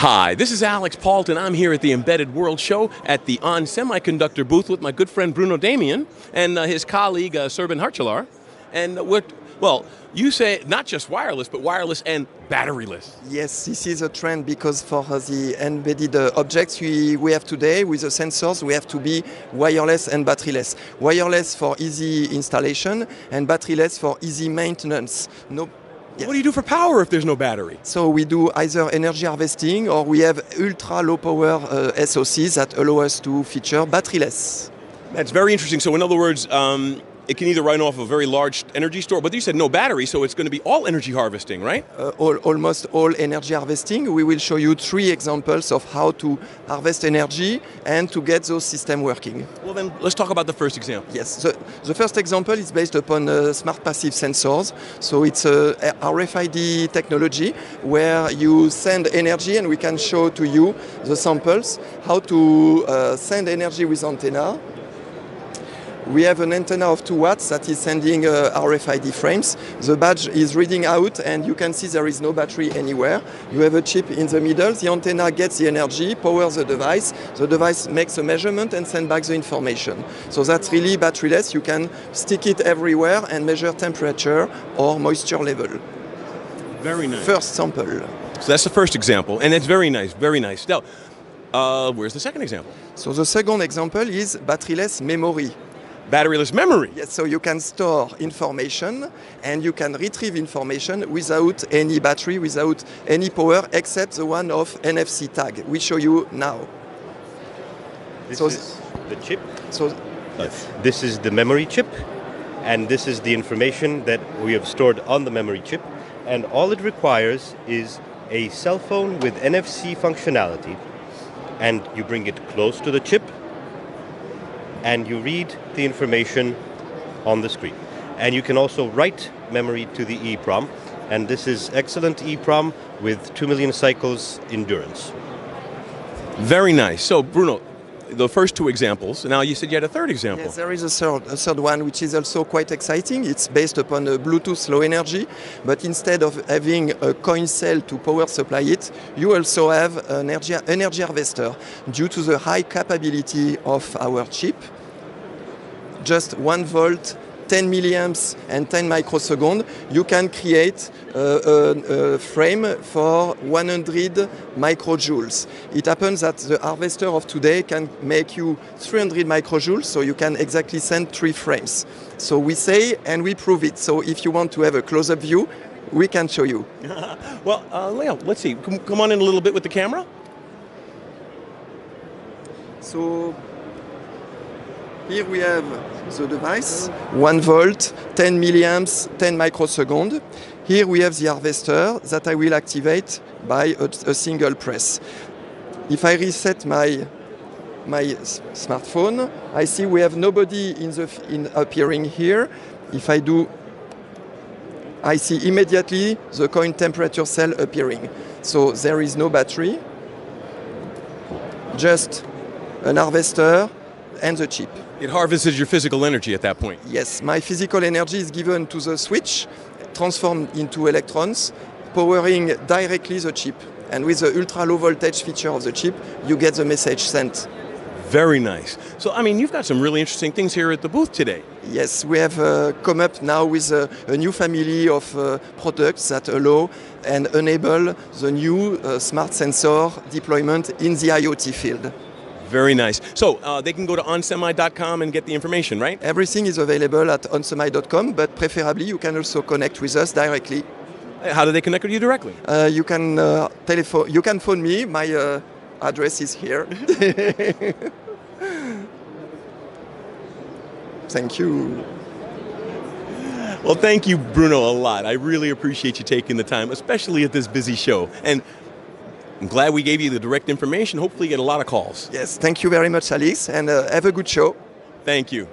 Hi, this is Alix Paultre, and I'm here at the Embedded World Show at the On Semiconductor booth with my good friend Bruno Damien and his colleague Serban Harchalar. And you say not just wireless, but wireless and batteryless. Yes, this is a trend because for the embedded objects we have today with the sensors, we have to be wireless and batteryless. Wireless for easy installation and batteryless for easy maintenance. Yes. What do you do for power if there's no battery? So we do either energy harvesting or we have ultra low power SoCs that allow us to feature batteryless. That's very interesting. So in other words, it can either run off a very large energy store, but you said no battery, so it's going to be all energy harvesting, right? Almost all energy harvesting. We will show you 3 examples of how to harvest energy and to get those systems working. Well then, let's talk about the first example. Yes, the first example is based upon smart passive sensors. So it's a RFID technology where you send energy, and we can show to you the samples, how to send energy with antenna. We have an antenna of 2 watts that is sending RFID frames. The badge is reading out, and you can see there is no battery anywhere. You have a chip in the middle. The antenna gets the energy, powers the device. The device makes a measurement and sends back the information. So that's really batteryless. You can stick it everywhere and measure temperature or moisture level. Very nice. First sample. So that's the first example, and it's very nice, very nice. Now, where's the second example? So the second example is batteryless memory. Batteryless memory. Yes, so you can store information and you can retrieve information without any battery, without any power, except the one of NFC tag. We show you now. This is the chip. Yes. This is the memory chip, and this is the information that we have stored on the memory chip. And all it requires is a cell phone with NFC functionality, and you bring it close to the chip, and you read the information on the screen. And you can also write memory to the EEPROM, and this is excellent EEPROM with 2 million cycles endurance. Very nice. So Bruno, the first 2 examples, now you said you had a third example. Yes, there is a third one which is also quite exciting. It's based upon a Bluetooth low energy, but instead of having a coin cell to power supply it, you also have an energy harvester. Due to the high capability of our chip, just 1 volt, 10 milliamps and 10 microseconds, you can create a frame for 100 microjoules. It happens that the harvester of today can make you 300 microjoules, so you can exactly send 3 frames. So we say and we prove it. So if you want to have a close-up view, we can show you. Well, Leo, let's see. Come on in a little bit with the camera. So here we have the device, 1 volt, 10 milliamps, 10 microseconds. Here we have the harvester that I will activate by a single press. If I reset my smartphone, I see we have nobody appearing here. If I do, I see immediately the coin temperature cell appearing. So there is no battery, just an harvester and the chip. It harvests your physical energy at that point. Yes, my physical energy is given to the switch, transformed into electrons, powering directly the chip. And with the ultra low voltage feature of the chip, you get the message sent. Very nice. So, I mean, you've got some really interesting things here at the booth today. Yes, we have come up now with a new family of products that allow and enable the new smart sensor deployment in the IoT field. Very nice. So they can go to onsemi.com and get the information, right? Everything is available at onsemi.com, but preferably you can also connect with us directly. How do they connect with you directly? You can telephone. You can phone me. My address is here. Thank you. Well, thank you, Bruno, a lot. I really appreciate you taking the time, especially at this busy show. And I'm glad we gave you the direct information. Hopefully you get a lot of calls. Yes, thank you very much, Alix, and have a good show. Thank you.